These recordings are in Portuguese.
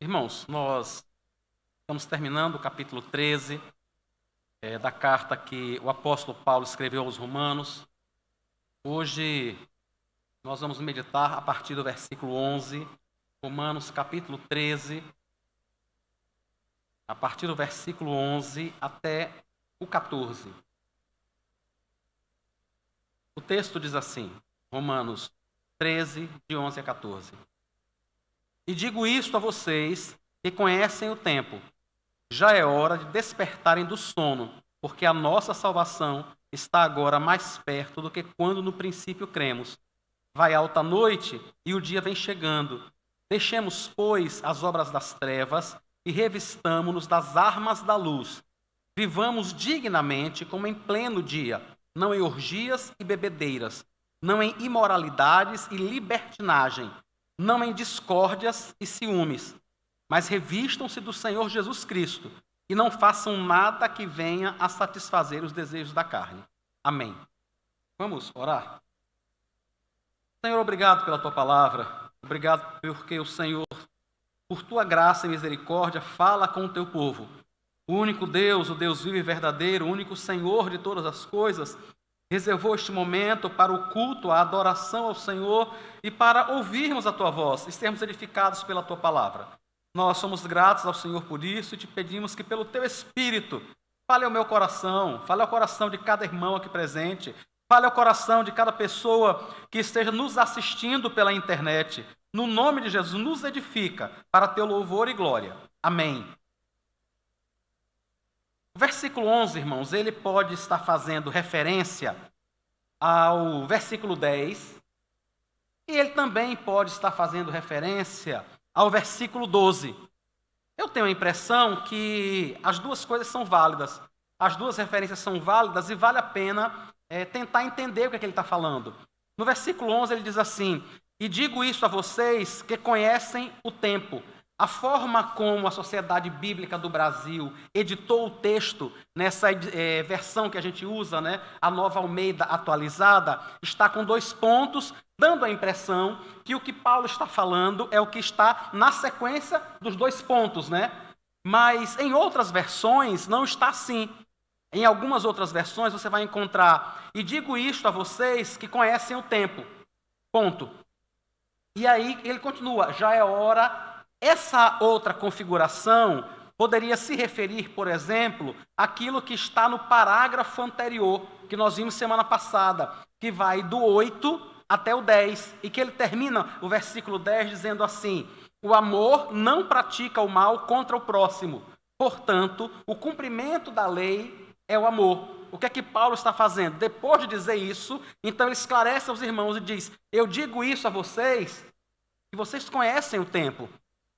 Irmãos, nós estamos terminando o capítulo 13 da carta que o apóstolo Paulo escreveu aos Romanos. Hoje nós vamos meditar a partir do versículo 11, Romanos capítulo 13, a partir do versículo 11 até o 14. O texto diz assim, Romanos 13, de 11 a 14. E digo isto a vocês que conhecem o tempo. Já é hora de despertarem do sono, porque a nossa salvação está agora mais perto do que quando no princípio cremos. Vai alta a noite e o dia vem chegando. Deixemos, pois, as obras das trevas e revistamo-nos das armas da luz. Vivamos dignamente como em pleno dia, não em orgias e bebedeiras, não em imoralidades e libertinagem, não em discórdias e ciúmes, mas revistam-se do Senhor Jesus Cristo e não façam nada que venha a satisfazer os desejos da carne. Amém. Vamos orar? Senhor, obrigado pela Tua palavra, obrigado porque o Senhor, por Tua graça e misericórdia, fala com o Teu povo. O único Deus, o Deus vivo e verdadeiro, o único Senhor de todas as coisas, reservou este momento para o culto, a adoração ao Senhor e para ouvirmos a Tua voz e sermos edificados pela Tua palavra. Nós somos gratos ao Senhor por isso e te pedimos que pelo Teu Espírito fale ao meu coração, fale ao coração de cada irmão aqui presente, fale ao coração de cada pessoa que esteja nos assistindo pela internet. No nome de Jesus, nos edifica para Teu louvor e glória. Amém. O versículo 11, irmãos, ele pode estar fazendo referência ao versículo 10 e ele também pode estar fazendo referência ao versículo 12. Eu tenho a impressão que as duas coisas são válidas, as duas referências são válidas e vale a pena tentar entender o que é que ele está falando. No versículo 11 ele diz assim, e digo isso a vocês que conhecem o tempo. A forma como a Sociedade Bíblica do Brasil editou o texto, nessa versão que a gente usa, né, a Nova Almeida atualizada, está com 2 pontos, dando a impressão que o que Paulo está falando é o que está na sequência dos 2 pontos, né? Mas em outras versões não está assim. Em algumas outras versões você vai encontrar, e digo isto a vocês que conhecem o tempo, ponto. E aí ele continua, já é hora. Essa outra configuração poderia se referir, por exemplo, àquilo que está no parágrafo anterior, que nós vimos semana passada, que vai do 8 até o 10, e que ele termina o versículo 10 dizendo assim, o amor não pratica o mal contra o próximo, portanto, o cumprimento da lei é o amor. O que é que Paulo está fazendo? Depois de dizer isso, então ele esclarece aos irmãos e diz, eu digo isso a vocês, que vocês conhecem o tempo.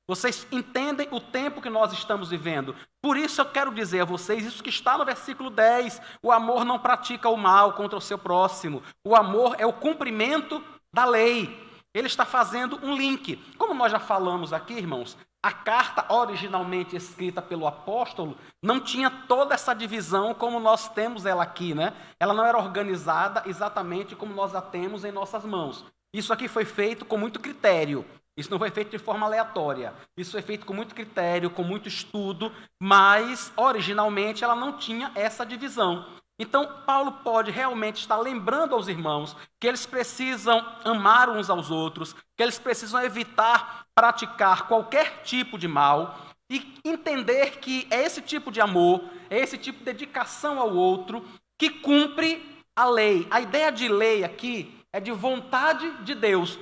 Vocês entendem o tempo que nós estamos vivendo. Por isso eu quero dizer a vocês, isso que está no versículo 10, o amor não pratica o mal contra o seu próximo. O amor é o cumprimento da lei. Ele está fazendo um link. Como nós já falamos aqui, irmãos, a carta originalmente escrita pelo apóstolo não tinha toda essa divisão como nós temos ela aqui, né? Ela não era organizada exatamente como nós a temos em nossas mãos. Isso aqui foi feito com muito critério. Isso não foi feito de forma aleatória. Isso foi feito com muito critério, com muito estudo, mas originalmente ela não tinha essa divisão. Então, Paulo pode realmente estar lembrando aos irmãos que eles precisam amar uns aos outros, que eles precisam evitar praticar qualquer tipo de mal e entender que é esse tipo de amor, é esse tipo de dedicação ao outro que cumpre a lei. A ideia de lei aqui é de vontade de Deus.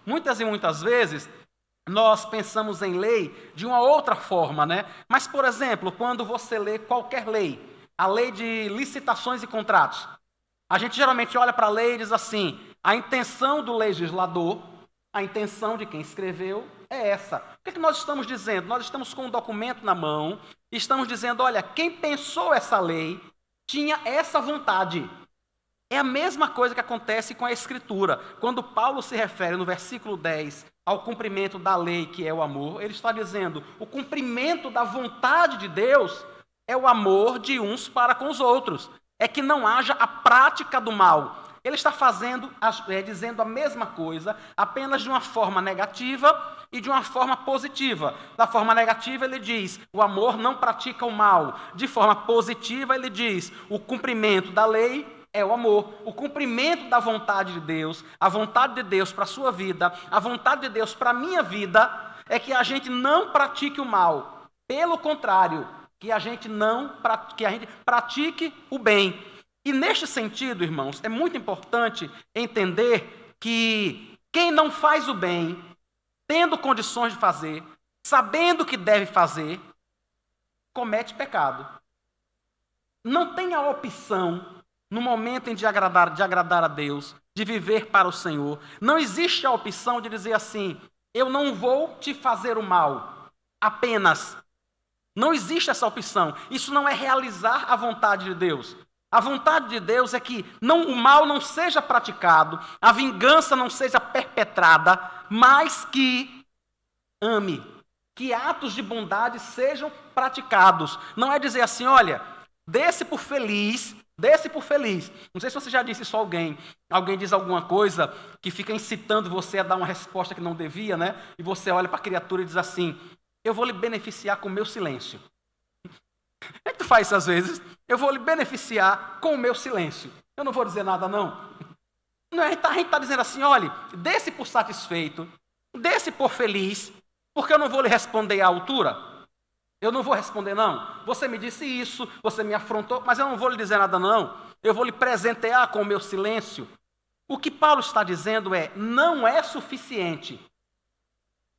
Muitas e muitas vezes, nós pensamos em lei de uma outra forma, né? Mas, por exemplo, quando você lê qualquer lei, a lei de licitações e contratos, a gente geralmente olha para a lei e diz assim, a intenção do legislador, a intenção de quem escreveu é essa. O que é que nós estamos dizendo? Nós estamos com um documento na mão e estamos dizendo, olha, quem pensou essa lei tinha essa vontade. É a mesma coisa que acontece com a Escritura. Quando Paulo se refere no versículo 10 ao cumprimento da lei, que é o amor, ele está dizendo, o cumprimento da vontade de Deus é o amor de uns para com os outros. É que não haja a prática do mal. Ele está dizendo a mesma coisa, apenas de uma forma negativa e de uma forma positiva. Da forma negativa, ele diz, o amor não pratica o mal. De forma positiva, ele diz, o cumprimento da lei é o amor. O cumprimento da vontade de Deus, a vontade de Deus para a sua vida, a vontade de Deus para a minha vida, é que a gente não pratique o mal. Pelo contrário, que a gente pratique o bem. E neste sentido, irmãos, é muito importante entender que quem não faz o bem, tendo condições de fazer, sabendo que deve fazer, comete pecado. Não tem a opção, no momento de agradar a Deus, de viver para o Senhor. Não existe a opção de dizer assim, eu não vou te fazer o mal, apenas. Não existe essa opção. Isso não é realizar a vontade de Deus. A vontade de Deus é que o mal não seja praticado, a vingança não seja perpetrada, mas que ame, que atos de bondade sejam praticados. Não é dizer assim, olha, desse por feliz. Não sei se você já disse isso a alguém. Alguém diz alguma coisa que fica incitando você a dar uma resposta que não devia, né? E você olha para a criatura e diz assim, eu vou lhe beneficiar com o meu silêncio. É que tu faz isso às vezes. Eu vou lhe beneficiar com o meu silêncio. Eu não vou dizer nada, não. Não, a gente está dizendo assim, olha, desse por satisfeito, desse por feliz, porque eu não vou lhe responder à altura. Eu não vou responder, não. Você me disse isso, você me afrontou, mas eu não vou lhe dizer nada, não. Eu vou lhe presentear com o meu silêncio. O que Paulo está dizendo é, não é suficiente.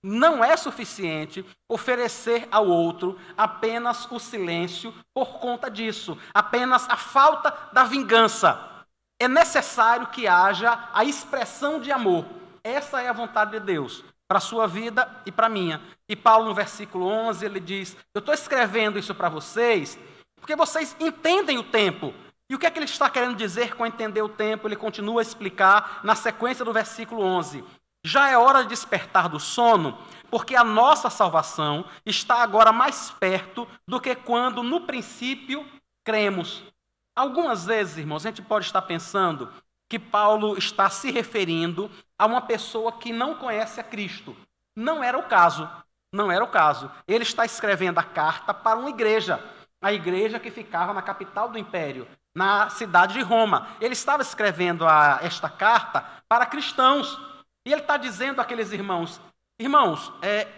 Não é suficiente oferecer ao outro apenas o silêncio por conta disso, apenas a falta da vingança. É necessário que haja a expressão de amor. Essa é a vontade de Deus, para a sua vida e para a minha. E Paulo, no versículo 11, ele diz, eu estou escrevendo isso para vocês, porque vocês entendem o tempo. E o que é que ele está querendo dizer com entender o tempo? Ele continua a explicar na sequência do versículo 11. Já é hora de despertar do sono, porque a nossa salvação está agora mais perto do que quando, no princípio, cremos. Algumas vezes, irmãos, a gente pode estar pensando que Paulo está se referindo a uma pessoa que não conhece a Cristo. Não era o caso. Não era o caso. Ele está escrevendo a carta para uma igreja. A igreja que ficava na capital do império, na cidade de Roma. Ele estava escrevendo esta carta para cristãos. E ele está dizendo àqueles irmãos,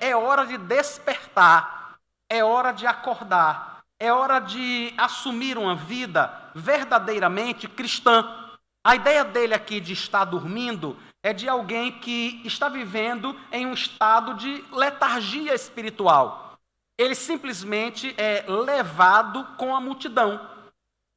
é hora de despertar, é hora de acordar, é hora de assumir uma vida verdadeiramente cristã. A ideia dele aqui de estar dormindo é de alguém que está vivendo em um estado de letargia espiritual. Ele simplesmente é levado com a multidão.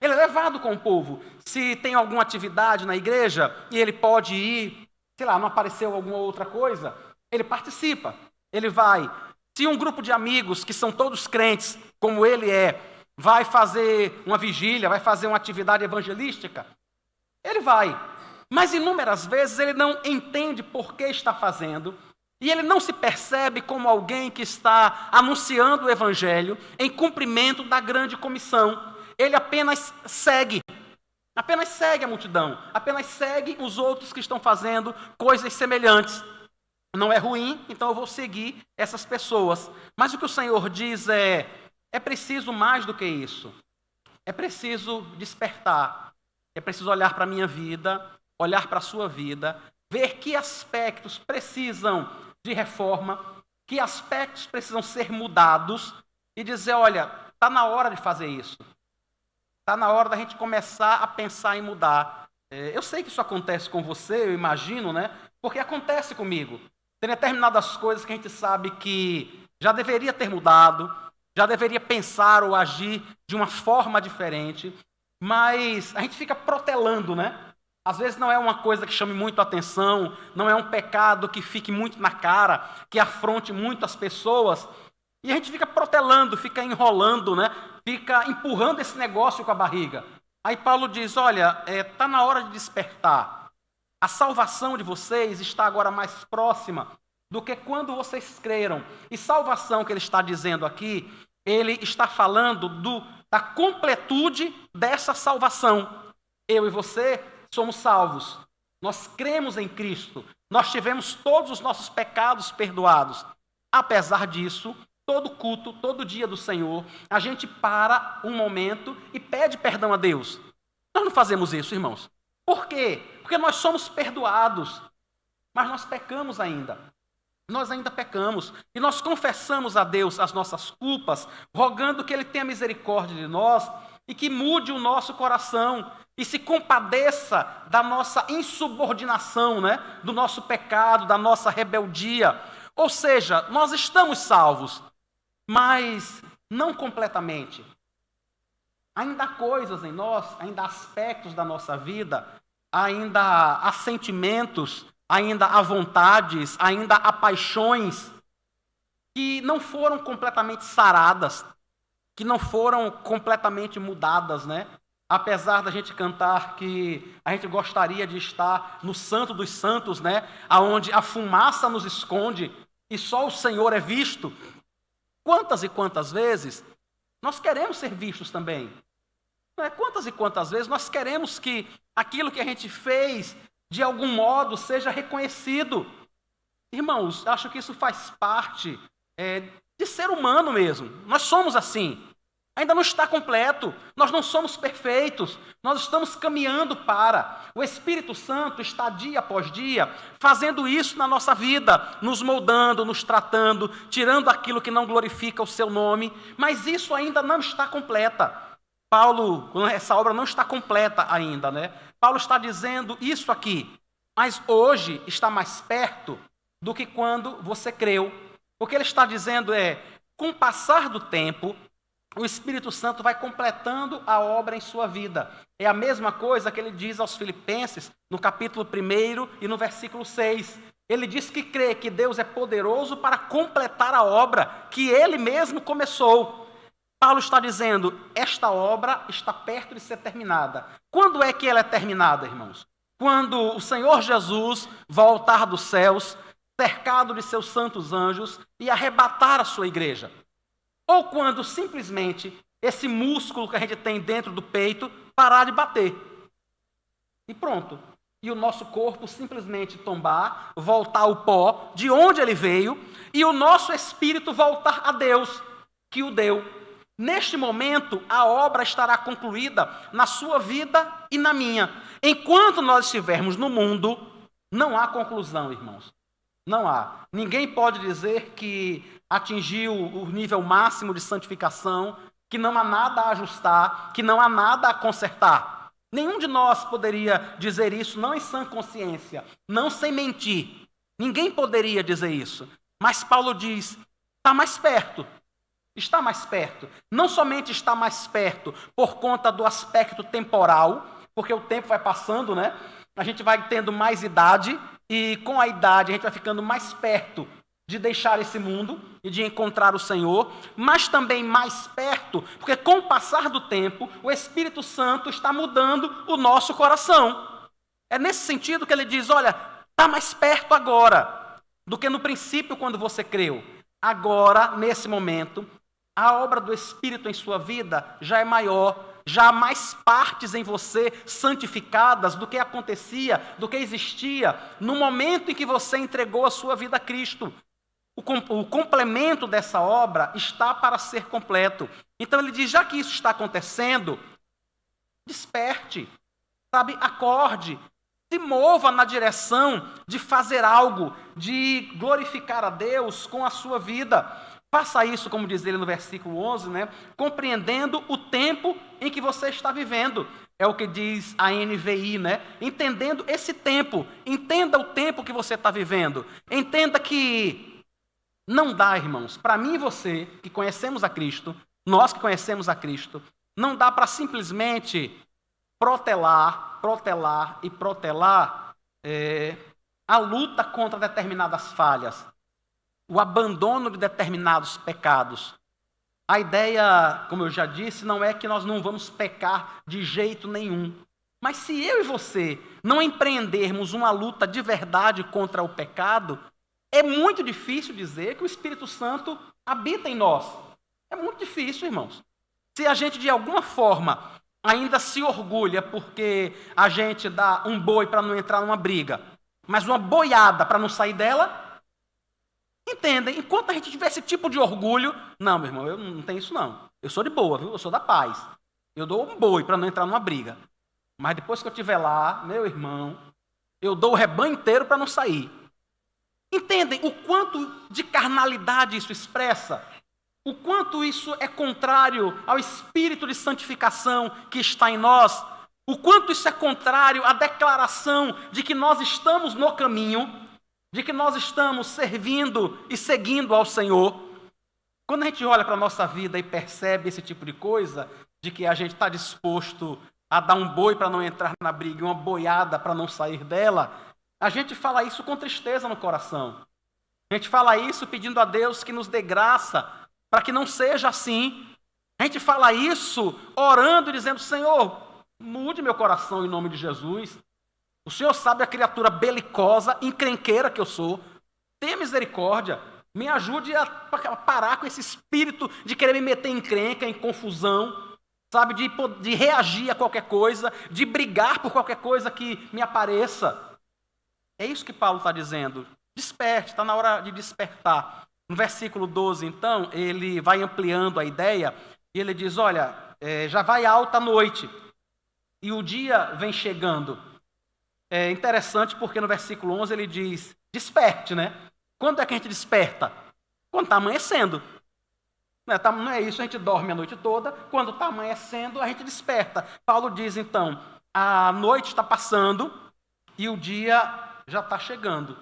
Ele é levado com o povo. Se tem alguma atividade na igreja e ele pode ir, sei lá, não apareceu alguma outra coisa, ele participa, ele vai. Se um grupo de amigos, que são todos crentes, como ele é, vai fazer uma vigília, vai fazer uma atividade evangelística, ele vai. Mas inúmeras vezes ele não entende por que está fazendo, e ele não se percebe como alguém que está anunciando o evangelho em cumprimento da grande comissão. Ele apenas segue a multidão, apenas segue os outros que estão fazendo coisas semelhantes. Não é ruim, então eu vou seguir essas pessoas. Mas o que o Senhor diz é preciso mais do que isso. É preciso despertar, é preciso olhar para a minha vida, olhar para a sua vida, ver que aspectos precisam de reforma, que aspectos precisam ser mudados e dizer, olha, está na hora de fazer isso. Está na hora da gente começar a pensar em mudar. Eu sei que isso acontece com você, eu imagino, né? Porque acontece comigo. Tem determinadas coisas que a gente sabe que já deveria ter mudado, já deveria pensar ou agir de uma forma diferente, mas a gente fica protelando, né? Às vezes não é uma coisa que chame muito a atenção, não é um pecado que fique muito na cara, que afronte muito as pessoas, e a gente fica protelando, fica enrolando, né? Fica empurrando esse negócio com a barriga. Aí Paulo diz, olha, está na hora de despertar. A salvação de vocês está agora mais próxima do que quando vocês creram. E salvação que ele está dizendo aqui, ele está falando da completude dessa salvação. Eu e você somos salvos. Nós cremos em Cristo. Nós tivemos todos os nossos pecados perdoados. Apesar disso, todo culto, todo dia do Senhor, a gente para um momento e pede perdão a Deus. Nós não fazemos isso, irmãos. Por quê? Porque nós somos perdoados, mas nós pecamos ainda. Nós ainda pecamos e nós confessamos a Deus as nossas culpas, rogando que Ele tenha misericórdia de nós e que mude o nosso coração e se compadeça da nossa insubordinação, né? Do nosso pecado, da nossa rebeldia. Ou seja, nós estamos salvos, mas não completamente. Ainda há coisas em nós, ainda há aspectos da nossa vida, ainda há sentimentos, ainda há vontades, ainda há paixões que não foram completamente saradas, que não foram completamente mudadas, né? Apesar da gente cantar que a gente gostaria de estar no Santo dos Santos, né? Aonde a fumaça nos esconde e só o Senhor é visto. Quantas e quantas vezes nós queremos ser vistos também? Quantas e quantas vezes nós queremos que aquilo que a gente fez, de algum modo, seja reconhecido? Irmãos, acho que isso faz parte de ser humano mesmo. Nós somos assim. Ainda não está completo. Nós não somos perfeitos. Nós estamos caminhando para. O Espírito Santo está dia após dia fazendo isso na nossa vida, nos moldando, nos tratando, tirando aquilo que não glorifica o seu nome. Mas isso ainda não está completa. Paulo, essa obra não está completa ainda, né? Paulo está dizendo isso aqui, mas hoje está mais perto do que quando você creu. O que ele está dizendo é, com o passar do tempo, o Espírito Santo vai completando a obra em sua vida. É a mesma coisa que ele diz aos Filipenses, no capítulo 1 e no versículo 6. Ele diz que crê que Deus é poderoso para completar a obra que ele mesmo começou. Paulo está dizendo, esta obra está perto de ser terminada. Quando é que ela é terminada, irmãos? Quando o Senhor Jesus voltar dos céus, cercado de seus santos anjos, e arrebatar a sua igreja. Ou quando simplesmente esse músculo que a gente tem dentro do peito parar de bater. E pronto. E o nosso corpo simplesmente tombar, voltar ao pó de onde ele veio, e o nosso espírito voltar a Deus, que o deu. Neste momento, a obra estará concluída na sua vida e na minha. Enquanto nós estivermos no mundo, não há conclusão, irmãos. Não há. Ninguém pode dizer que atingiu o nível máximo de santificação, que não há nada a ajustar, que não há nada a consertar. Nenhum de nós poderia dizer isso, não em sã consciência, não sem mentir. Ninguém poderia dizer isso. Mas Paulo diz, está mais perto. Está mais perto. Não somente está mais perto por conta do aspecto temporal, porque o tempo vai passando, né? A gente vai tendo mais idade e com a idade a gente vai ficando mais perto de deixar esse mundo e de encontrar o Senhor, mas também mais perto, porque com o passar do tempo, o Espírito Santo está mudando o nosso coração. É nesse sentido que ele diz, olha, está mais perto agora do que no princípio quando você creu. Agora, nesse momento, a obra do Espírito em sua vida já é maior, já há mais partes em você santificadas do que acontecia, do que existia no momento em que você entregou a sua vida a Cristo. O complemento dessa obra está para ser completo. Então ele diz, já que isso está acontecendo, desperte, sabe, acorde, se mova na direção de fazer algo, de glorificar a Deus com a sua vida. Faça isso, como diz ele no versículo 11, né? Compreendendo o tempo em que você está vivendo. É o que diz a NVI, né? Entendendo esse tempo. Entenda o tempo que você está vivendo. Entenda que não dá, irmãos, para mim e você, que conhecemos a Cristo, nós que conhecemos a Cristo, não dá para simplesmente protelar a luta contra determinadas falhas. O abandono de determinados pecados. A ideia, como eu já disse, não é que nós não vamos pecar de jeito nenhum. Mas se eu e você não empreendermos uma luta de verdade contra o pecado, é muito difícil dizer que o Espírito Santo habita em nós. É muito difícil, irmãos. Se a gente, de alguma forma, ainda se orgulha porque a gente dá um boi para não entrar numa briga, mas uma boiada para não sair dela. Entendem? Enquanto a gente tiver esse tipo de orgulho, não, meu irmão, eu não tenho isso não. Eu sou de boa, viu? Eu sou da paz. Eu dou um boi para não entrar numa briga. Mas depois que eu estiver lá, meu irmão, eu dou o rebanho inteiro para não sair. Entendem o quanto de carnalidade isso expressa? O quanto isso é contrário ao espírito de santificação que está em nós? O quanto isso é contrário à declaração de que nós estamos no caminho, de que nós estamos servindo e seguindo ao Senhor? Quando a gente olha para a nossa vida e percebe esse tipo de coisa, de que a gente está disposto a dar um boi para não entrar na briga e uma boiada para não sair dela, a gente fala isso com tristeza no coração. A gente fala isso pedindo a Deus que nos dê graça para que não seja assim. A gente fala isso orando e dizendo: Senhor, mude meu coração em nome de Jesus. O Senhor sabe a criatura belicosa, encrenqueira que eu sou. Tenha misericórdia. Me ajude a parar com esse espírito de querer me meter em encrenca, em confusão, sabe, de reagir a qualquer coisa, de brigar por qualquer coisa que me apareça. É isso que Paulo está dizendo. Desperte, está na hora de despertar. No versículo 12, então, ele vai ampliando a ideia e ele diz: olha, já vai alta a noite e o dia vem chegando. É interessante porque no versículo 11 ele diz: desperte, né? Quando é que a gente desperta? Quando está amanhecendo. Não é isso, a gente dorme a noite toda. Quando está amanhecendo, a gente desperta. Paulo diz, então, a noite está passando e o dia já está chegando.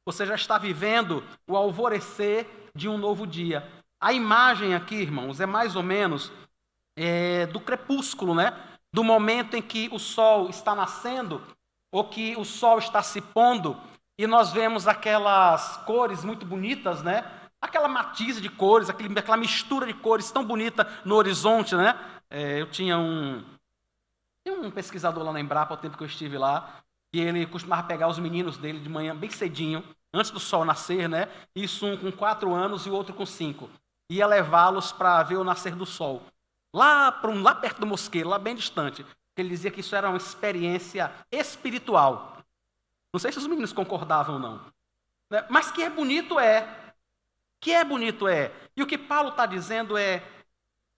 Você já está vivendo o alvorecer de um novo dia. A imagem aqui, irmãos, é mais ou menos do crepúsculo, né? Do momento em que o sol está nascendo ou que o sol está se pondo e nós vemos aquelas cores muito bonitas, né? Aquela matiz de cores, aquela mistura de cores tão bonita no horizonte, né? Eu tinha um pesquisador lá na Embrapa, ao tempo que eu estive lá, e ele costumava pegar os meninos dele de manhã bem cedinho, antes do sol nascer, né? Isso um com 4 anos e o outro com 5. Ia levá-los para ver o nascer do sol. Lá perto do Mosqueiro, lá bem distante. Ele dizia que isso era uma experiência espiritual. Não sei se os meninos concordavam ou não. Né? Mas que é bonito é. Que é bonito é. E o que Paulo está dizendo é: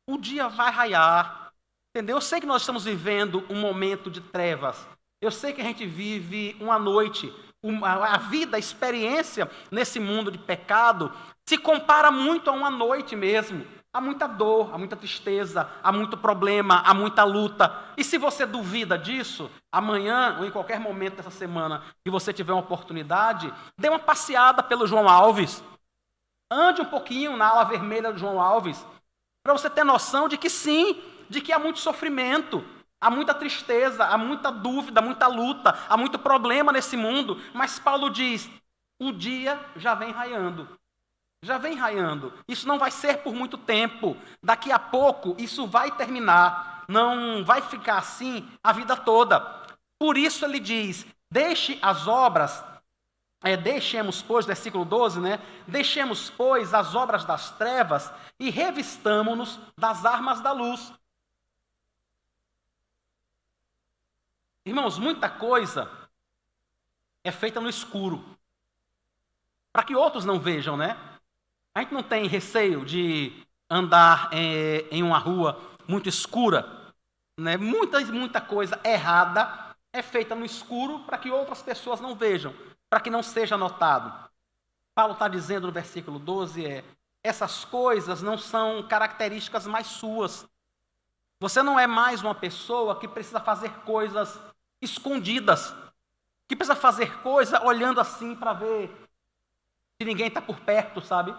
o dia vai raiar. Entendeu? Eu sei que nós estamos vivendo um momento de trevas. Eu sei que a gente vive uma noite. A vida, a experiência nesse mundo de pecado se compara muito a uma noite mesmo. Há muita dor, há muita tristeza, há muito problema, há muita luta. E se você duvida disso, amanhã ou em qualquer momento dessa semana que você tiver uma oportunidade, dê uma passeada pelo João Alves. Ande um pouquinho na ala vermelha do João Alves, para você ter noção de que sim, de que há muito sofrimento, há muita tristeza, há muita dúvida, muita luta, há muito problema nesse mundo. Mas Paulo diz: o dia já vem raiando. Já vem raiando. Isso não vai ser por muito tempo. Daqui a pouco isso vai terminar. Não vai ficar assim a vida toda. Por isso ele diz: deixe as obras, deixemos, pois, versículo 12, né? Deixemos, pois, as obras das trevas e revistamo-nos das armas da luz. Irmãos, muita coisa é feita no escuro, para que outros não vejam, né? A gente não tem receio de andar em uma rua muito escura, né? Muita coisa errada é feita no escuro para que outras pessoas não vejam, para que não seja notado. Paulo está dizendo no versículo 12, essas coisas não são características mais suas. Você não é mais uma pessoa que precisa fazer coisas escondidas, que precisa fazer coisa olhando assim para ver se ninguém está por perto, sabe?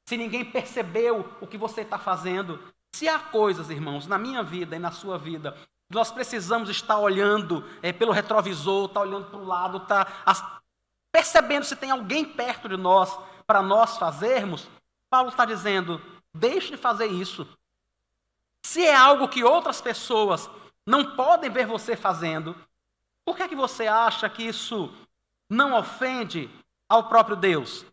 Se ninguém percebeu o que você está fazendo. Se há coisas, irmãos, na minha vida e na sua vida, nós precisamos estar olhando pelo retrovisor, estar olhando para o lado, percebendo se tem alguém perto de nós para nós fazermos. Paulo está dizendo: deixe de fazer isso. Se é algo que outras pessoas não podem ver você fazendo, por que é que você acha que isso não ofende ao próprio Deus?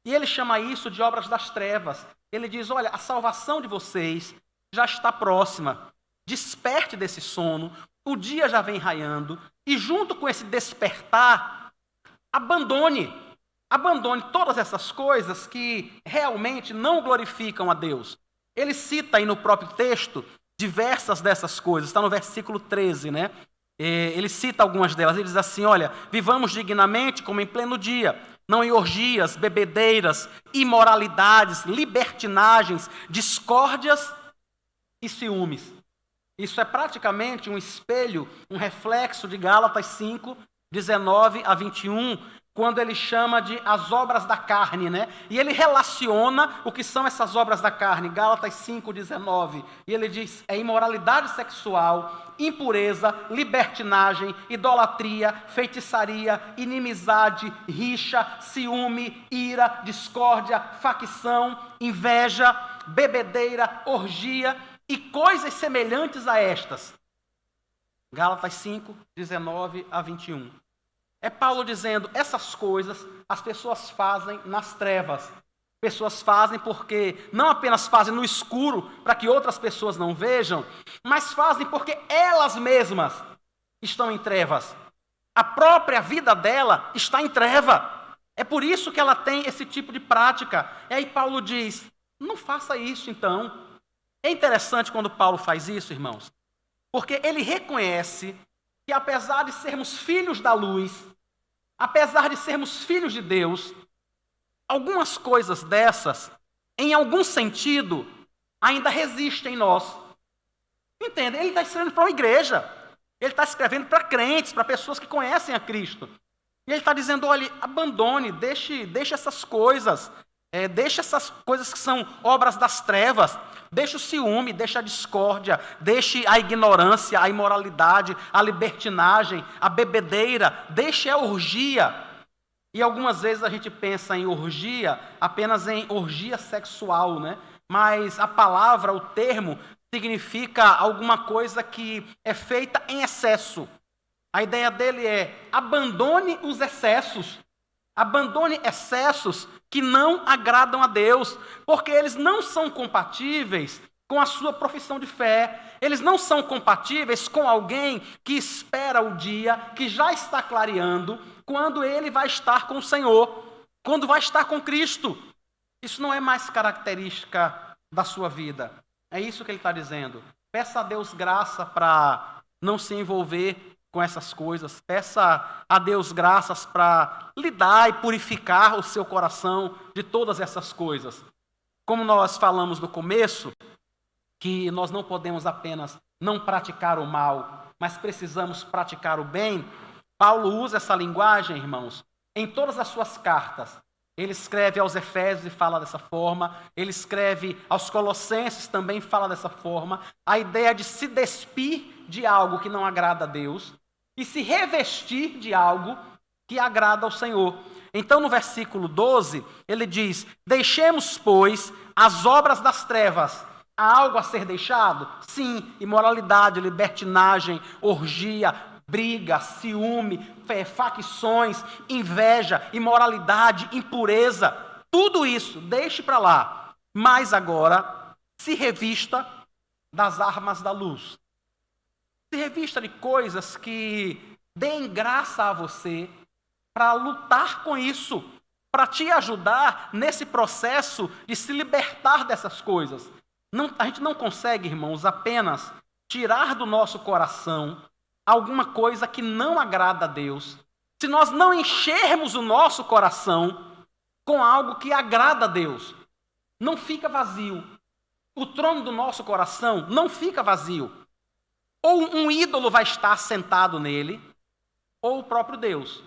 E ele chama isso de obras das trevas. Ele diz: olha, a salvação de vocês já está próxima. Desperte desse sono, o dia já vem raiando, e junto com esse despertar, Abandone todas essas coisas que realmente não glorificam a Deus. Ele cita aí no próprio texto diversas dessas coisas, está no versículo 13, né? Ele cita algumas delas, ele diz assim, olha, vivamos dignamente como em pleno dia, não em orgias, bebedeiras, imoralidades, libertinagens, discórdias e ciúmes. Isso é praticamente um espelho, um reflexo de Gálatas 5, 19 a 21, quando ele chama de as obras da carne, né? E ele relaciona o que são essas obras da carne, Gálatas 5, 19. E ele diz, é imoralidade sexual, impureza, libertinagem, idolatria, feitiçaria, inimizade, rixa, ciúme, ira, discórdia, facção, inveja, bebedeira, orgia e coisas semelhantes a estas. Gálatas 5, 19 a 21. É Paulo dizendo, essas coisas as pessoas fazem nas trevas. Pessoas fazem porque não apenas fazem no escuro para que outras pessoas não vejam, mas fazem porque elas mesmas estão em trevas. A própria vida dela está em treva. É por isso que ela tem esse tipo de prática. E aí Paulo diz, não faça isso então. É interessante quando Paulo faz isso, irmãos, porque ele reconhece que apesar de sermos filhos da luz, apesar de sermos filhos de Deus, algumas coisas dessas, em algum sentido, ainda resistem em nós. Entende? Ele está escrevendo para uma igreja. Ele está escrevendo para crentes, para pessoas que conhecem a Cristo. E ele está dizendo, olha, abandone, deixe essas coisas. Deixe essas coisas que são obras das trevas. Deixe o ciúme, deixe a discórdia, deixe a ignorância, a imoralidade, a libertinagem, a bebedeira, deixe a orgia. E algumas vezes a gente pensa em orgia apenas em orgia sexual, né? Mas a palavra, o termo, significa alguma coisa que é feita em excesso. A ideia dele é abandone os excessos. Abandone excessos que não agradam a Deus, porque eles não são compatíveis com a sua profissão de fé. Eles não são compatíveis com alguém que espera o dia que já está clareando, quando ele vai estar com o Senhor, quando vai estar com Cristo. Isso não é mais característica da sua vida. É isso que ele está dizendo. Peça a Deus graça para não se envolver com essas coisas. Peça a Deus graças para lidar e purificar o seu coração de todas essas coisas. Como nós falamos no começo, que nós não podemos apenas não praticar o mal, mas precisamos praticar o bem, Paulo usa essa linguagem, irmãos, em todas as suas cartas. Ele escreve aos Efésios e fala dessa forma, ele escreve aos Colossenses também fala dessa forma, a ideia de se despir de algo que não agrada a Deus e se revestir de algo que agrada ao Senhor. Então, no versículo 12, ele diz, deixemos, pois, as obras das trevas. Há algo a ser deixado? Sim, imoralidade, libertinagem, orgia, briga, ciúme, facções, inveja, imoralidade, impureza. Tudo isso, deixe para lá. Mas agora, se revista das armas da luz. Se revista de coisas que deem graça a você para lutar com isso, para te ajudar nesse processo de se libertar dessas coisas. A gente não consegue, irmãos, apenas tirar do nosso coração alguma coisa que não agrada a Deus, se nós não enchermos o nosso coração com algo que agrada a Deus. Não fica vazio. O trono do nosso coração não fica vazio. Ou um ídolo vai estar sentado nele, ou o próprio Deus.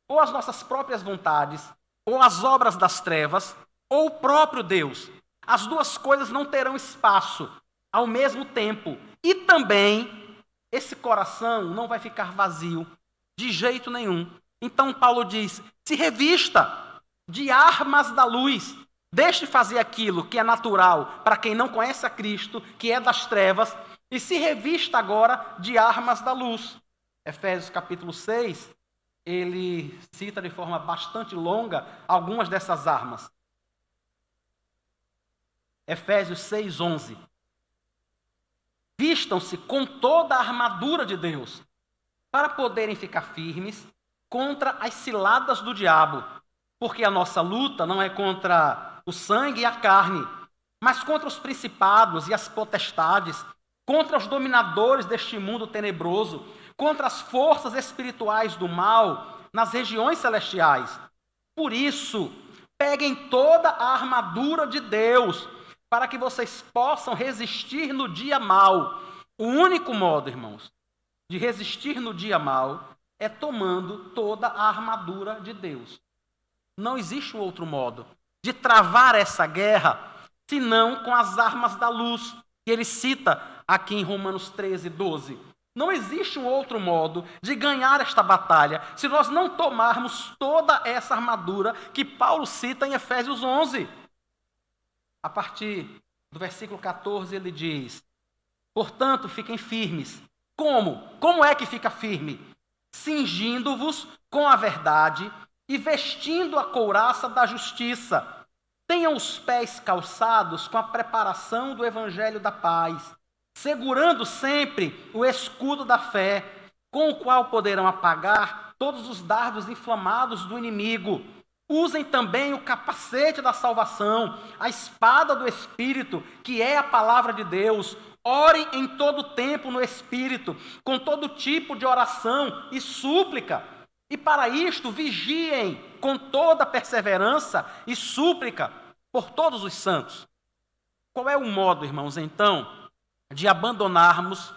Ou as nossas próprias vontades, ou as obras das trevas, ou o próprio Deus. As duas coisas não terão espaço ao mesmo tempo. E também, esse coração não vai ficar vazio de jeito nenhum. Então Paulo diz, se revista de armas da luz. Deixe de fazer aquilo que é natural para quem não conhece a Cristo, que é das trevas, e se revista agora de armas da luz. Efésios capítulo 6, ele cita de forma bastante longa algumas dessas armas. Efésios 6, 11. Vistam-se com toda a armadura de Deus, para poderem ficar firmes contra as ciladas do diabo, porque a nossa luta não é contra o sangue e a carne, mas contra os principados e as potestades, contra os dominadores deste mundo tenebroso, contra as forças espirituais do mal nas regiões celestiais. Por isso, peguem toda a armadura de Deus, para que vocês possam resistir no dia mau. O único modo, irmãos, de resistir no dia mau é tomando toda a armadura de Deus. Não existe um outro modo de travar essa guerra, senão com as armas da luz, que ele cita aqui em Romanos 13, 12. Não existe um outro modo de ganhar esta batalha, se nós não tomarmos toda essa armadura que Paulo cita em Efésios 11. A partir do versículo 14, ele diz: portanto, fiquem firmes. Como? Como é que fica firme? Cingindo-vos com a verdade e vestindo a couraça da justiça. Tenham os pés calçados com a preparação do evangelho da paz, segurando sempre o escudo da fé, com o qual poderão apagar todos os dardos inflamados do inimigo. Usem também o capacete da salvação, a espada do Espírito, que é a palavra de Deus. Orem em todo tempo no Espírito, com todo tipo de oração e súplica. E para isto vigiem com toda perseverança e súplica por todos os santos. Qual é o modo, irmãos, então, de abandonarmos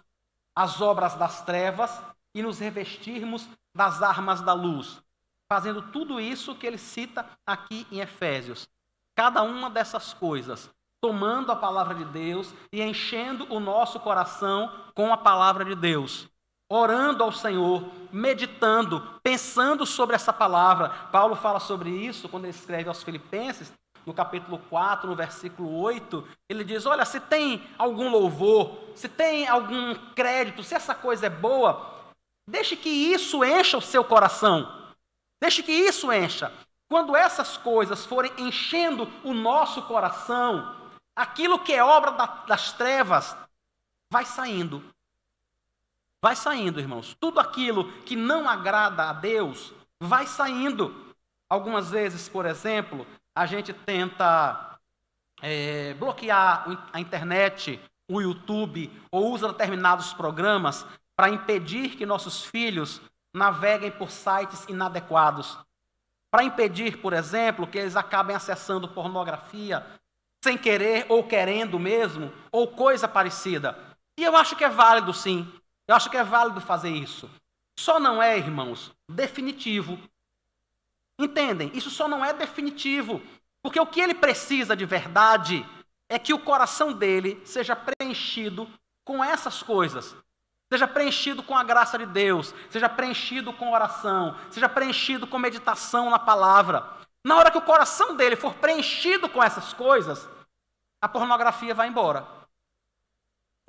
as obras das trevas e nos revestirmos das armas da luz? Fazendo tudo isso que ele cita aqui em Efésios. Cada uma dessas coisas, tomando a palavra de Deus e enchendo o nosso coração com a palavra de Deus. Orando ao Senhor, meditando, pensando sobre essa palavra. Paulo fala sobre isso quando ele escreve aos Filipenses, no capítulo 4, no versículo 8, ele diz: olha, se tem algum louvor, se tem algum crédito, se essa coisa é boa, deixe que isso encha o seu coração. Deixe que isso encha. Quando essas coisas forem enchendo o nosso coração, aquilo que é obra das trevas vai saindo. Vai saindo, irmãos. Tudo aquilo que não agrada a Deus vai saindo. Algumas vezes, por exemplo, a gente tenta bloquear a internet, o YouTube, ou usa determinados programas para impedir que nossos filhos naveguem por sites inadequados. Para impedir, por exemplo, que eles acabem acessando pornografia sem querer ou querendo mesmo, ou coisa parecida. E eu acho que é válido, sim. Eu acho que é válido fazer isso. Só não é, irmãos, definitivo. Entendem? Isso só não é definitivo. Porque o que ele precisa de verdade é que o coração dele seja preenchido com essas coisas. Seja preenchido com a graça de Deus. Seja preenchido com oração. Seja preenchido com meditação na palavra. Na hora que o coração dele for preenchido com essas coisas, a pornografia vai embora.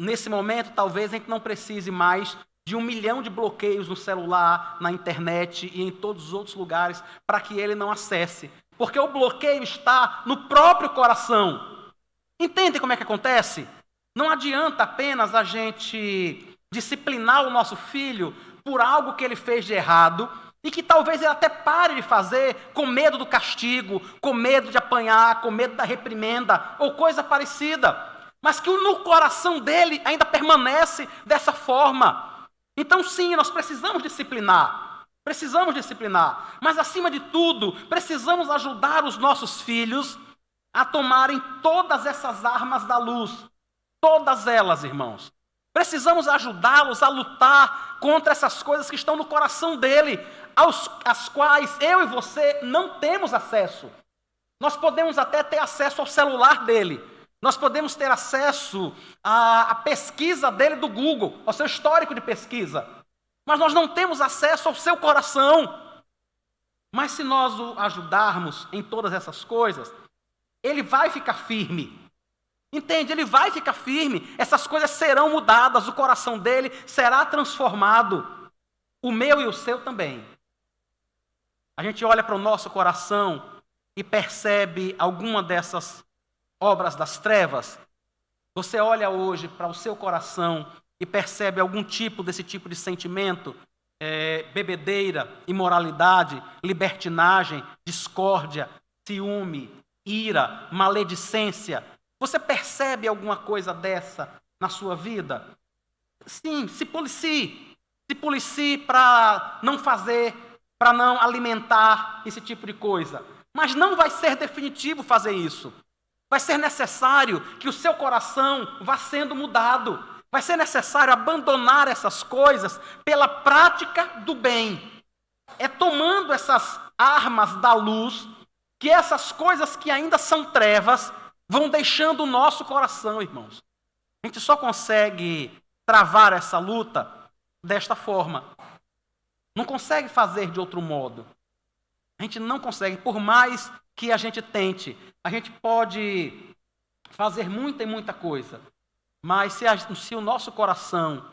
Nesse momento, talvez a gente não precise mais de 1 milhão de bloqueios no celular, na internet e em todos os outros lugares para que ele não acesse. Porque o bloqueio está no próprio coração. Entende como é que acontece? Não adianta apenas a gente disciplinar o nosso filho por algo que ele fez de errado e que talvez ele até pare de fazer com medo do castigo, com medo de apanhar, com medo da reprimenda ou coisa parecida. Mas que no coração dele ainda permanece dessa forma. Então, sim, nós precisamos disciplinar. Precisamos disciplinar. Mas, acima de tudo, precisamos ajudar os nossos filhos a tomarem todas essas armas da luz. Todas elas, irmãos. Precisamos ajudá-los a lutar contra essas coisas que estão no coração dele, às quais eu e você não temos acesso. Nós podemos até ter acesso ao celular dele. Nós podemos ter acesso à pesquisa dele do Google, ao seu histórico de pesquisa. Mas nós não temos acesso ao seu coração. Mas se nós o ajudarmos em todas essas coisas, ele vai ficar firme. Entende? Ele vai ficar firme. Essas coisas serão mudadas, o coração dele será transformado. O meu e o seu também. A gente olha para o nosso coração e percebe alguma dessas obras das trevas. Você olha hoje para o seu coração e percebe algum tipo desse tipo de sentimento. bebedeira, imoralidade, libertinagem, discórdia, ciúme, ira, maledicência. Você percebe alguma coisa dessa na sua vida? Sim, se policie. Se policie para não fazer, para não alimentar esse tipo de coisa. Mas não vai ser definitivo fazer isso. Vai ser necessário que o seu coração vá sendo mudado. Vai ser necessário abandonar essas coisas pela prática do bem. É tomando essas armas da luz que essas coisas que ainda são trevas vão deixando o nosso coração, irmãos. A gente só consegue travar essa luta desta forma. Não consegue fazer de outro modo. A gente não consegue, por mais que a gente tente. A gente pode fazer muita e muita coisa. Mas se o nosso coração,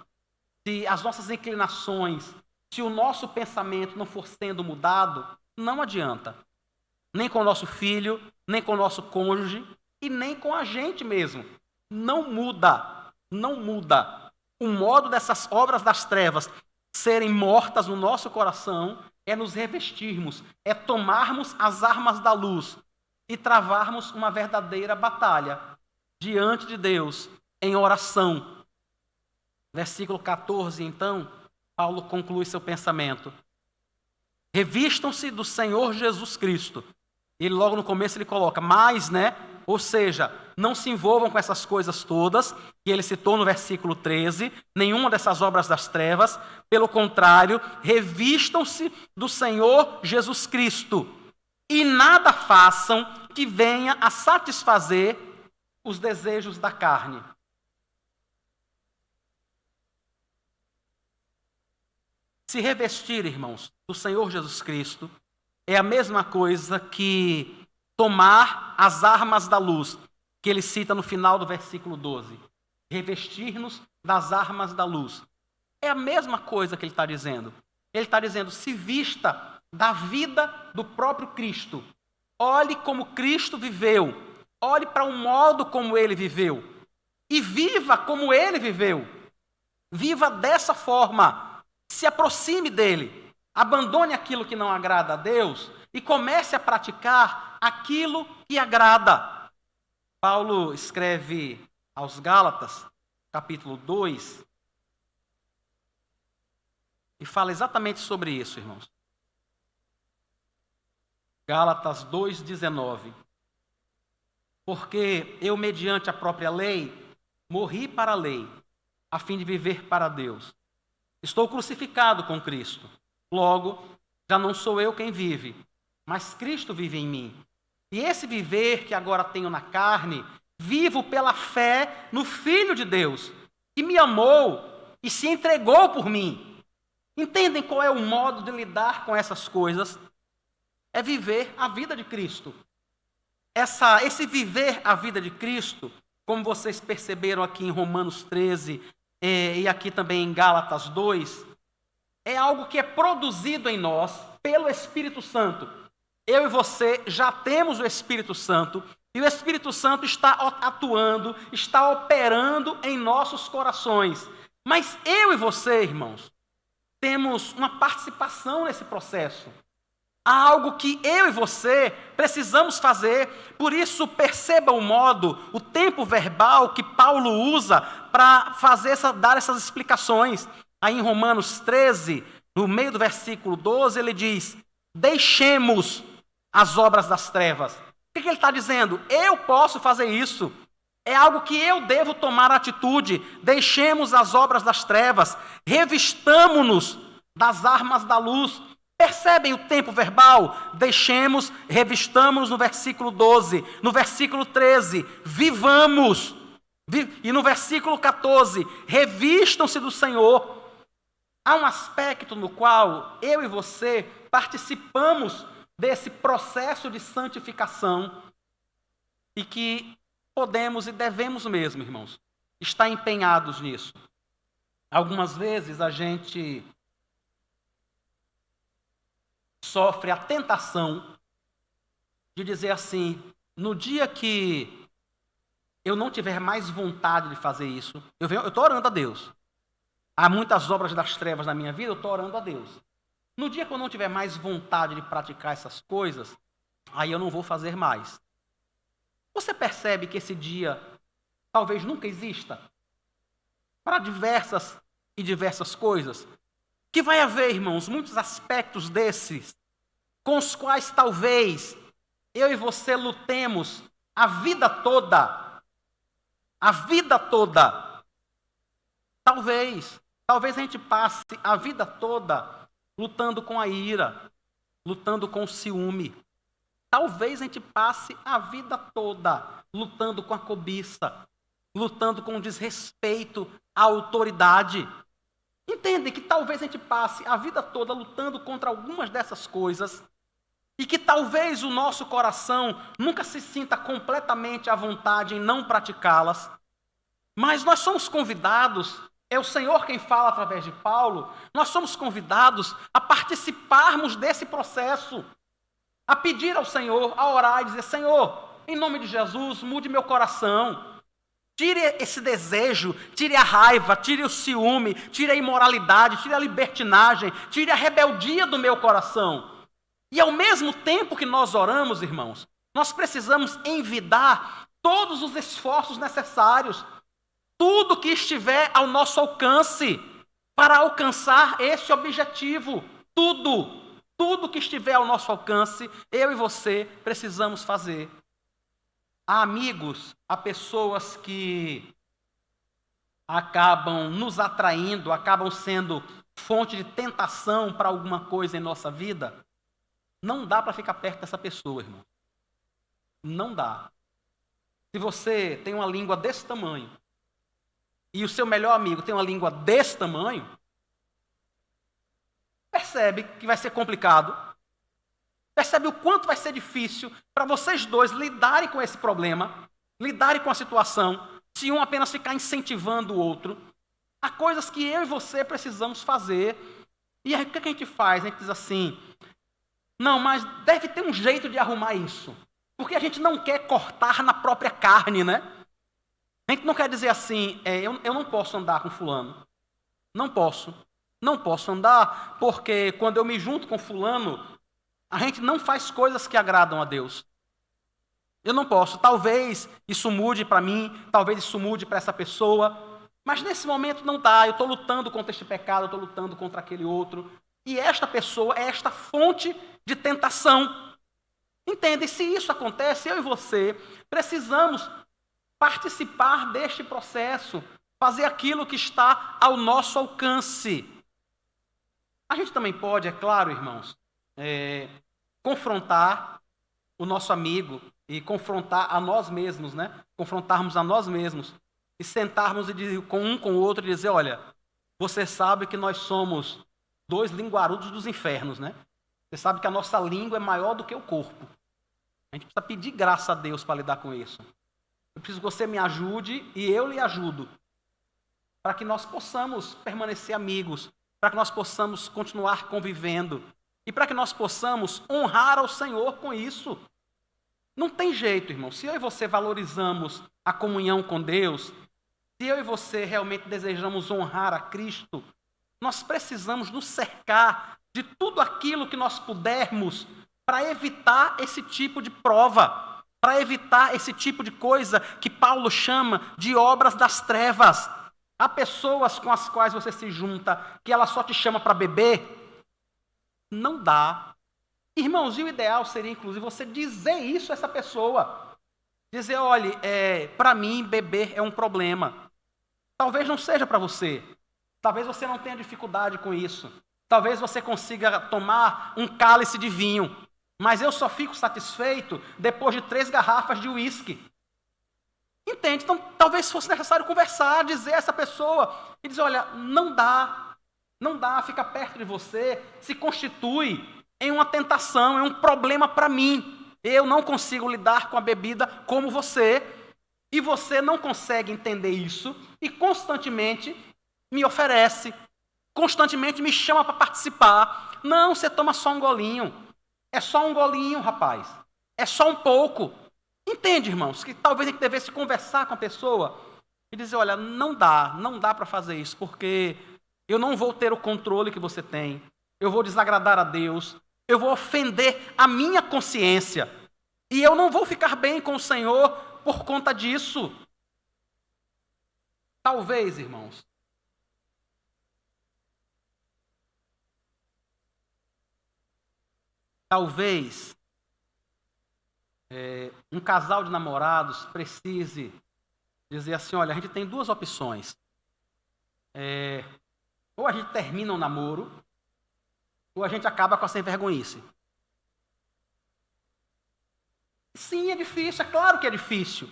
se as nossas inclinações, se o nosso pensamento não for sendo mudado, não adianta. Nem com o nosso filho, nem com o nosso cônjuge e nem com a gente mesmo. Não muda. Não muda. O modo dessas obras das trevas serem mortas no nosso coração é nos revestirmos, é tomarmos as armas da luz e travarmos uma verdadeira batalha diante de Deus em oração. Versículo 14, então, Paulo conclui seu pensamento. Revistam-se do Senhor Jesus Cristo. Ele logo no começo ele coloca, mas, ou seja, não se envolvam com essas coisas todas, que ele citou no versículo 13, nenhuma dessas obras das trevas, pelo contrário, revistam-se do Senhor Jesus Cristo, e nada façam que venha a satisfazer os desejos da carne. Se revestir, irmãos, do Senhor Jesus Cristo é a mesma coisa que tomar as armas da luz, que ele cita no final do versículo 12. Revestir-nos das armas da luz. É a mesma coisa que ele está dizendo. Ele está dizendo, se vista da vida do próprio Cristo. Olhe como Cristo viveu. Olhe para o modo como ele viveu. E viva como ele viveu. Viva dessa forma. Se aproxime dele. Abandone aquilo que não agrada a Deus e comece a praticar aquilo que agrada. Paulo escreve aos Gálatas, capítulo 2, e fala exatamente sobre isso, irmãos. Gálatas 2:19. Porque eu, mediante a própria lei, morri para a lei, a fim de viver para Deus. Estou crucificado com Cristo. Logo, já não sou eu quem vive, mas Cristo vive em mim. E esse viver que agora tenho na carne, vivo pela fé no Filho de Deus, que me amou e se entregou por mim. Entendem qual é o modo de lidar com essas coisas? É viver a vida de Cristo. Esse viver a vida de Cristo, como vocês perceberam aqui em Romanos 13 e aqui também em Gálatas 2, é algo que é produzido em nós pelo Espírito Santo. Eu e você já temos o Espírito Santo e o Espírito Santo está atuando, está operando em nossos corações. Mas eu e você, irmãos, temos uma participação nesse processo. Há algo que eu e você precisamos fazer, por isso perceba o modo, o tempo verbal que Paulo usa para dar essas explicações. Aí em Romanos 13, no meio do versículo 12, ele diz, deixemos as obras das trevas. O que ele está dizendo? Eu posso fazer isso. É algo que eu devo tomar atitude. Deixemos as obras das trevas. Revistamo-nos das armas da luz. Percebem o tempo verbal? Deixemos, revistamos no versículo 12. No versículo 13, vivamos. E no versículo 14, revistam-se do Senhor. Há um aspecto no qual eu e você participamos desse processo de santificação e que podemos e devemos mesmo, irmãos, estar empenhados nisso. Algumas vezes a gente sofre a tentação de dizer assim, no dia que eu não tiver mais vontade de fazer isso, eu estou orando a Deus. há muitas obras das trevas na minha vida, eu estou orando a Deus. No dia que eu não tiver mais vontade de praticar essas coisas, aí eu não vou fazer mais. Você percebe que esse dia talvez nunca exista? Para diversas coisas. Que vai haver, irmãos, muitos aspectos desses, com os quais talvez eu e você lutemos a vida toda. A vida toda. Talvez a gente passe a vida toda lutando com a ira, lutando com o ciúme. Talvez a gente passe a vida toda lutando com a cobiça, lutando com o desrespeito à autoridade. Entende que talvez a gente passe a vida toda lutando contra algumas dessas coisas e que talvez o nosso coração nunca se sinta completamente à vontade em não praticá-las. Mas nós somos convidados, é o Senhor quem fala através de Paulo, nós somos convidados a participarmos desse processo, a pedir ao Senhor, a orar e dizer: Senhor, em nome de Jesus, mude meu coração. Tire esse desejo, tire a raiva, tire o ciúme, tire a imoralidade, tire a libertinagem, tire a rebeldia do meu coração. E ao mesmo tempo que nós oramos, irmãos, nós precisamos envidar todos os esforços necessários, tudo que estiver ao nosso alcance para alcançar esse objetivo. Tudo que estiver ao nosso alcance, eu e você precisamos fazer. Há amigos, há pessoas que acabam nos atraindo, acabam sendo fonte de tentação para alguma coisa em nossa vida. Não dá para ficar perto dessa pessoa, irmão. Não dá. Se você tem uma língua desse tamanho e o seu melhor amigo tem uma língua desse tamanho, percebe que vai ser complicado. Percebe o quanto vai ser difícil para vocês dois lidarem com esse problema, lidarem com a situação, se um apenas ficar incentivando o outro. Há coisas que eu e você precisamos fazer. E aí o que a gente faz? A gente diz assim: não, mas deve ter um jeito de arrumar isso. Porque a gente não quer cortar na própria carne, né? A gente não quer dizer assim: eu não posso andar com fulano. Não posso andar porque quando eu me junto com fulano, a gente não faz coisas que agradam a Deus. Eu não posso. Talvez isso mude para mim, talvez isso mude para essa pessoa, mas nesse momento não dá. Eu estou lutando contra este pecado, eu estou lutando contra aquele outro. E esta pessoa é esta fonte de tentação. Entende? Se isso acontece, eu e você precisamos participar deste processo, fazer aquilo que está ao nosso alcance. A gente também pode, é claro, irmãos, confrontar o nosso amigo e confrontar a nós mesmos, né? Confrontarmos a nós mesmos e sentarmos com o outro e dizer: olha, você sabe que nós somos dois linguarudos dos infernos, né? Você sabe que a nossa língua é maior do que o corpo. A gente precisa pedir graça a Deus para lidar com isso. Eu preciso que você me ajude e eu lhe ajudo, para que nós possamos permanecer amigos, para que nós possamos continuar convivendo e para que nós possamos honrar ao Senhor com isso. Não tem jeito, irmão. Se eu e você valorizamos a comunhão com Deus, se eu e você realmente desejamos honrar a Cristo, nós precisamos nos cercar de tudo aquilo que nós pudermos para evitar esse tipo de prova, para evitar esse tipo de coisa que Paulo chama de obras das trevas. Há pessoas com as quais você se junta que ela só te chama para beber. Não dá. Irmãos, e o ideal seria, inclusive, você dizer isso a essa pessoa. Dizer: olha, para mim, beber é um problema. Talvez não seja para você. Talvez você não tenha dificuldade com isso. Talvez você consiga tomar um cálice de vinho. Mas eu só fico satisfeito depois de 3 garrafas de uísque. Entende? Então, talvez fosse necessário conversar, dizer a essa pessoa, e dizer: olha, não dá, fica perto de você, se constitui em uma tentação, é um problema para mim. Eu não consigo lidar com a bebida como você, e você não consegue entender isso, e constantemente me oferece, constantemente me chama para participar. Não, você toma só um golinho. É só um golinho, rapaz. É só um pouco. Entende, irmãos, que talvez a gente devesse conversar com a pessoa e dizer: olha, não dá para fazer isso, porque Eu não vou ter o controle que você tem. Eu vou desagradar a Deus. Eu vou ofender a minha consciência. E eu não vou ficar bem com o Senhor por conta disso. Talvez, irmãos, um casal de namorados precise dizer assim, olha, a gente tem duas opções. Ou a gente termina o namoro, ou a gente acaba com a sem-vergonhice. Sim, é difícil, é claro que é difícil.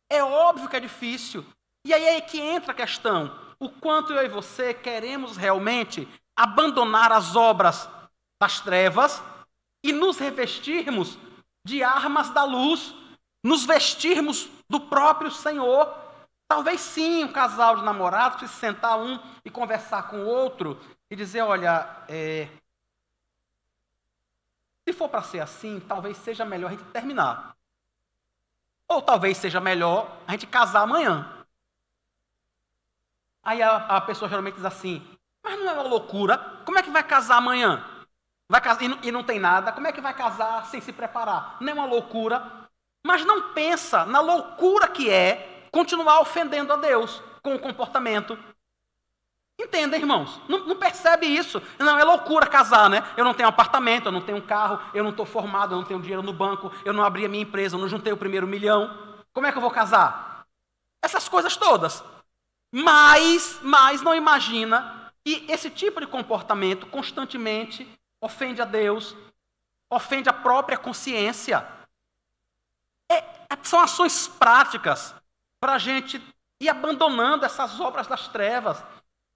É óbvio que é difícil. E aí é que entra a questão. O quanto eu e você queremos realmente abandonar as obras das trevas e nos revestirmos de armas da luz, nos vestirmos do próprio Senhor. Talvez sim, um casal de namorados precise sentar um e conversar com o outro e dizer, olha, se for para ser assim, talvez seja melhor a gente terminar. Ou talvez seja melhor a gente casar amanhã. Aí a pessoa geralmente diz assim, mas não é uma loucura? Como é que vai casar amanhã? Vai casar, e não tem nada, como é que vai casar sem se preparar? Não é uma loucura? Mas não pensa na loucura que é continuar ofendendo a Deus com o comportamento. Entenda, irmãos? Não percebe isso. Não, é loucura casar, né? Eu não tenho apartamento, eu não tenho carro, eu não estou formado, eu não tenho dinheiro no banco, eu não abri a minha empresa, eu não juntei o primeiro milhão. Como é que eu vou casar? Essas coisas todas. Mas não imagina que esse tipo de comportamento constantemente ofende a Deus, ofende a própria consciência. São ações práticas para a gente ir abandonando essas obras das trevas,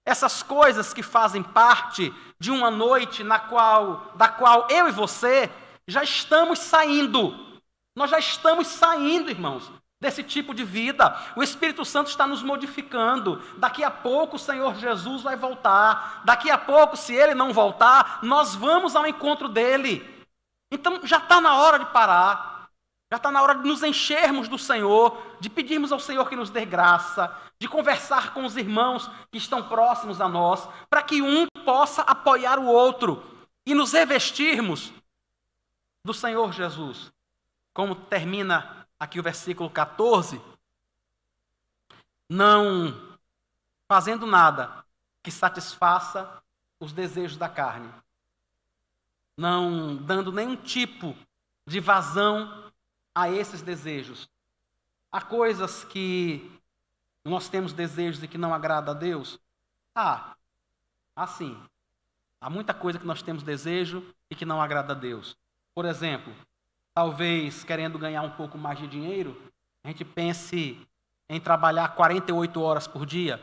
essas coisas que fazem parte de uma noite da qual eu e você já estamos saindo. Nós já estamos saindo, irmãos, desse tipo de vida. O Espírito Santo está nos modificando. Daqui a pouco o Senhor Jesus vai voltar. Daqui a pouco, se Ele não voltar, nós vamos ao encontro dEle. Então já está na hora de parar. Já está na hora de nos enchermos do Senhor, de pedirmos ao Senhor que nos dê graça, de conversar com os irmãos que estão próximos a nós, para que um possa apoiar o outro e nos revestirmos do Senhor Jesus. Como termina aqui o versículo 14, não fazendo nada que satisfaça os desejos da carne, não dando nenhum tipo de vazão a esses desejos. Há coisas que nós temos desejos e que não agrada a Deus? Sim. Há muita coisa que nós temos desejo e que não agrada a Deus. Por exemplo, talvez querendo ganhar um pouco mais de dinheiro, a gente pense em trabalhar 48 horas por dia,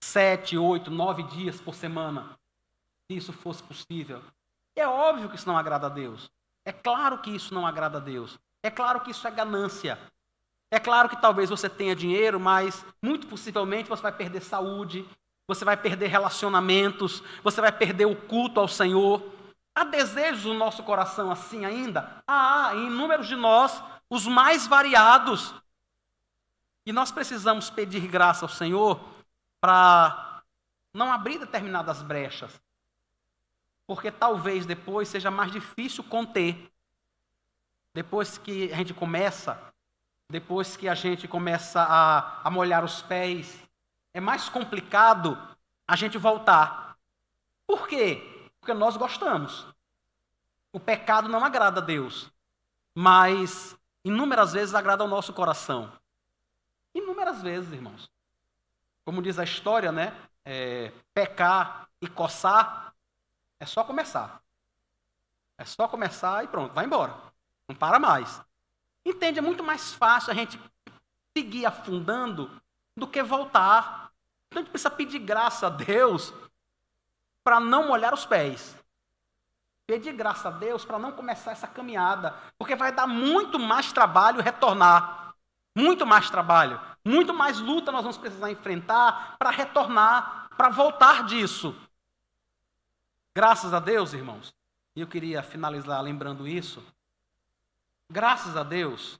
7, 8, 9 dias por semana, se isso fosse possível. É óbvio que isso não agrada a Deus. É claro que isso não agrada a Deus. É claro que isso é ganância. É claro que talvez você tenha dinheiro, mas muito possivelmente você vai perder saúde, você vai perder relacionamentos, você vai perder o culto ao Senhor. Há desejos no nosso coração assim ainda? Há inúmeros de nós, os mais variados. E nós precisamos pedir graça ao Senhor para não abrir determinadas brechas. Porque talvez depois seja mais difícil conter. Depois que a gente começa a molhar os pés, é mais complicado a gente voltar. Por quê? Porque nós gostamos. O pecado não agrada a Deus, mas inúmeras vezes agrada ao nosso coração. Inúmeras vezes, irmãos. Como diz a história, né? Pecar e coçar é só começar. É só começar e pronto, vai embora. Não para mais. Entende? É muito mais fácil a gente seguir afundando do que voltar. Então a gente precisa pedir graça a Deus para não molhar os pés. Pedir graça a Deus para não começar essa caminhada. Porque vai dar muito mais trabalho retornar. Muito mais trabalho. Muito mais luta nós vamos precisar enfrentar para retornar, para voltar disso. Graças a Deus, irmãos. E eu queria finalizar lembrando isso. Graças a Deus,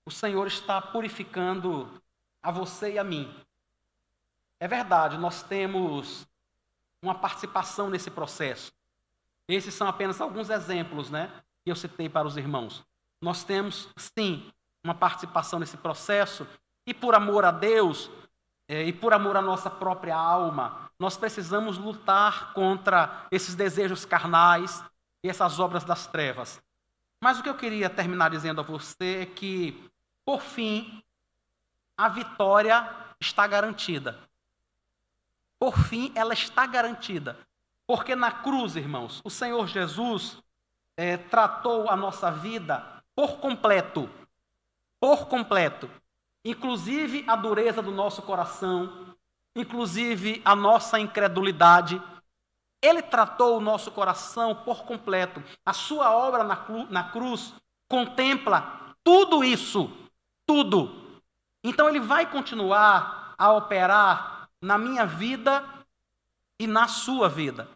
o Senhor está purificando a você e a mim. É verdade, nós temos uma participação nesse processo. Esses são apenas alguns exemplos, né, que eu citei para os irmãos. Nós temos, sim, uma participação nesse processo, e por amor a Deus, e por amor à nossa própria alma, nós precisamos lutar contra esses desejos carnais e essas obras das trevas. Mas o que eu queria terminar dizendo a você é que, por fim, a vitória está garantida. Por fim, ela está garantida. Porque na cruz, irmãos, o Senhor Jesus tratou a nossa vida por completo. Por completo. Inclusive a dureza do nosso coração, inclusive a nossa incredulidade. Ele tratou o nosso coração por completo. A sua obra na cruz contempla tudo isso. Tudo. Então ele vai continuar a operar na minha vida e na sua vida.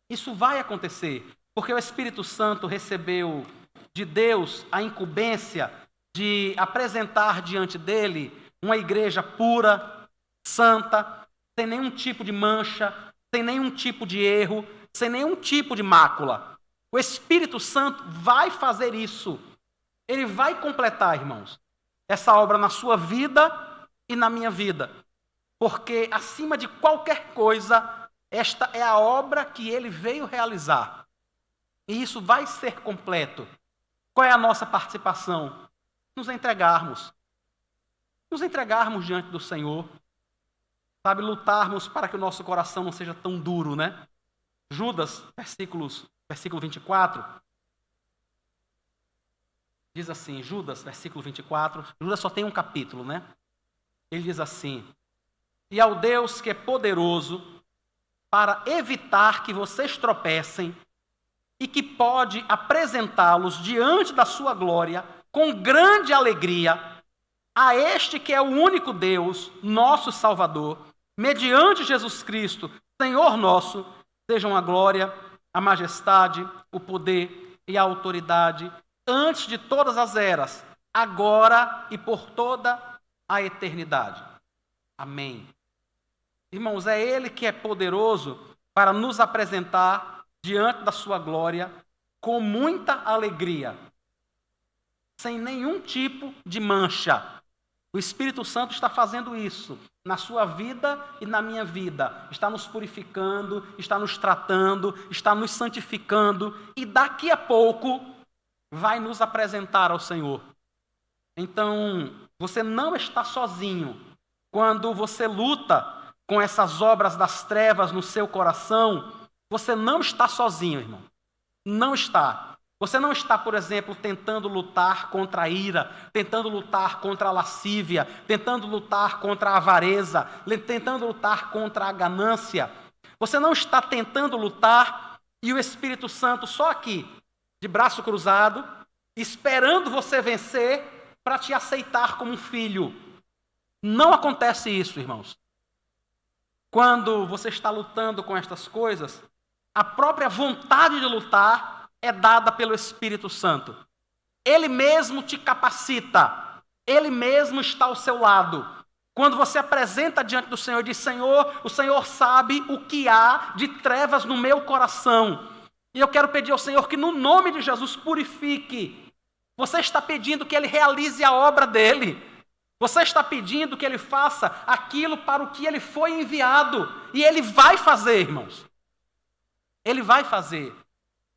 Isso vai acontecer, porque o Espírito Santo recebeu de Deus a incumbência de apresentar diante dele uma igreja pura, santa, sem nenhum tipo de mancha, sem nenhum tipo de erro, sem nenhum tipo de mácula. O Espírito Santo vai fazer isso. Ele vai completar, irmãos, essa obra na sua vida e na minha vida. Porque, acima de qualquer coisa, esta é a obra que ele veio realizar. E isso vai ser completo. Qual é a nossa participação? Nos entregarmos. Nos entregarmos diante do Senhor. Sabe, lutarmos para que o nosso coração não seja tão duro, né? Judas, versículo 24, diz assim, Judas, versículo 24, Judas só tem um capítulo, né? Ele diz assim: e ao Deus que é poderoso para evitar que vocês tropecem e que pode apresentá-los diante da sua glória com grande alegria, a este que é o único Deus, nosso Salvador, mediante Jesus Cristo, Senhor nosso, sejam a glória, a majestade, o poder e a autoridade antes de todas as eras, agora e por toda a eternidade. Amém. Irmãos, é Ele que é poderoso para nos apresentar diante da sua glória com muita alegria, sem nenhum tipo de mancha. O Espírito Santo está fazendo isso na sua vida e na minha vida. Está nos purificando, está nos tratando, está nos santificando e daqui a pouco vai nos apresentar ao Senhor. Então, você não está sozinho. Quando você luta com essas obras das trevas no seu coração, você não está sozinho, irmão. Não está. Você não está, por exemplo, tentando lutar contra a ira, tentando lutar contra a lascívia, tentando lutar contra a avareza, tentando lutar contra a ganância. Você não está tentando lutar e o Espírito Santo só aqui, de braço cruzado, esperando você vencer para te aceitar como um filho. Não acontece isso, irmãos. Quando você está lutando com estas coisas, a própria vontade de lutar é dada pelo Espírito Santo. Ele mesmo te capacita. Ele mesmo está ao seu lado. Quando você apresenta diante do Senhor e diz: Senhor, o Senhor sabe o que há de trevas no meu coração. E eu quero pedir ao Senhor que no nome de Jesus purifique. Você está pedindo que Ele realize a obra dEle. Você está pedindo que Ele faça aquilo para o que Ele foi enviado. E Ele vai fazer, irmãos. Ele vai fazer.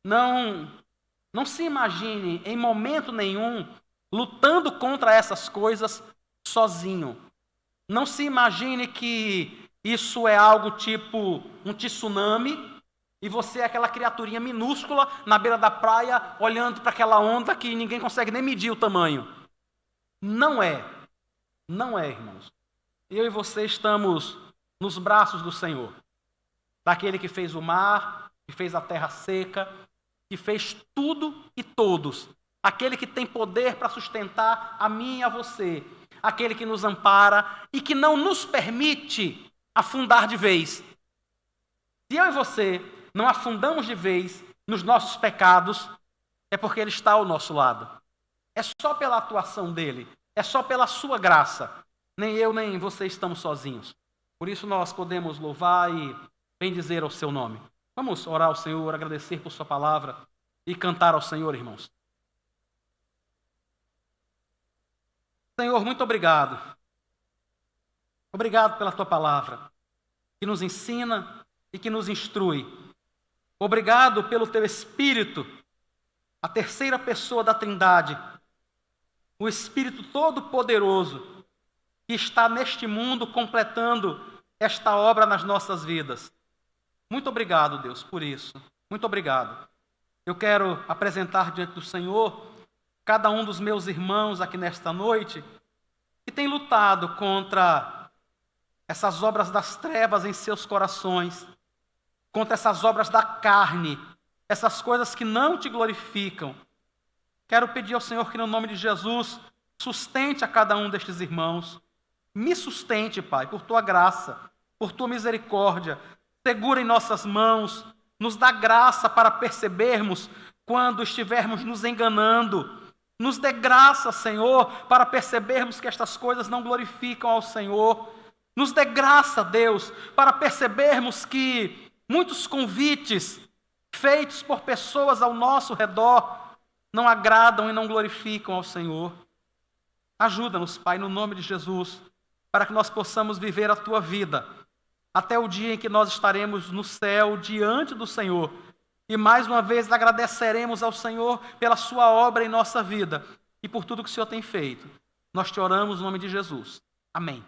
Não se imagine em momento nenhum lutando contra essas coisas sozinho. Não se imagine que isso é algo tipo um tsunami e você é aquela criaturinha minúscula na beira da praia olhando para aquela onda que ninguém consegue nem medir o tamanho. Não é. Não é, irmãos. Eu e você estamos nos braços do Senhor. Daquele que fez o mar, que fez a terra seca, que fez tudo e todos. Aquele que tem poder para sustentar a mim e a você. Aquele que nos ampara e que não nos permite afundar de vez. Se eu e você não afundamos de vez nos nossos pecados, é porque Ele está ao nosso lado. É só pela atuação dEle. É só pela sua graça. Nem eu, nem você estamos sozinhos. Por isso nós podemos louvar e bendizer ao seu nome. Vamos orar ao Senhor, agradecer por sua palavra e cantar ao Senhor, irmãos. Senhor, muito obrigado. Obrigado pela tua palavra, que nos ensina e que nos instrui. Obrigado pelo teu Espírito, a terceira pessoa da Trindade, o Espírito Todo-Poderoso, que está neste mundo completando esta obra nas nossas vidas. Muito obrigado, Deus, por isso. Muito obrigado. Eu quero apresentar diante do Senhor cada um dos meus irmãos aqui nesta noite que tem lutado contra essas obras das trevas em seus corações, contra essas obras da carne, essas coisas que não te glorificam. Quero pedir ao Senhor que, no nome de Jesus, sustente a cada um destes irmãos. Me sustente, Pai, por tua graça, por tua misericórdia. Segura em nossas mãos, nos dá graça para percebermos quando estivermos nos enganando. Nos dê graça, Senhor, para percebermos que estas coisas não glorificam ao Senhor. Nos dê graça, Deus, para percebermos que muitos convites feitos por pessoas ao nosso redor não agradam e não glorificam ao Senhor. Ajuda-nos, Pai, no nome de Jesus, para que nós possamos viver a tua vida até o dia em que nós estaremos no céu diante do Senhor. E mais uma vez agradeceremos ao Senhor pela sua obra em nossa vida e por tudo que o Senhor tem feito. Nós te oramos no nome de Jesus. Amém.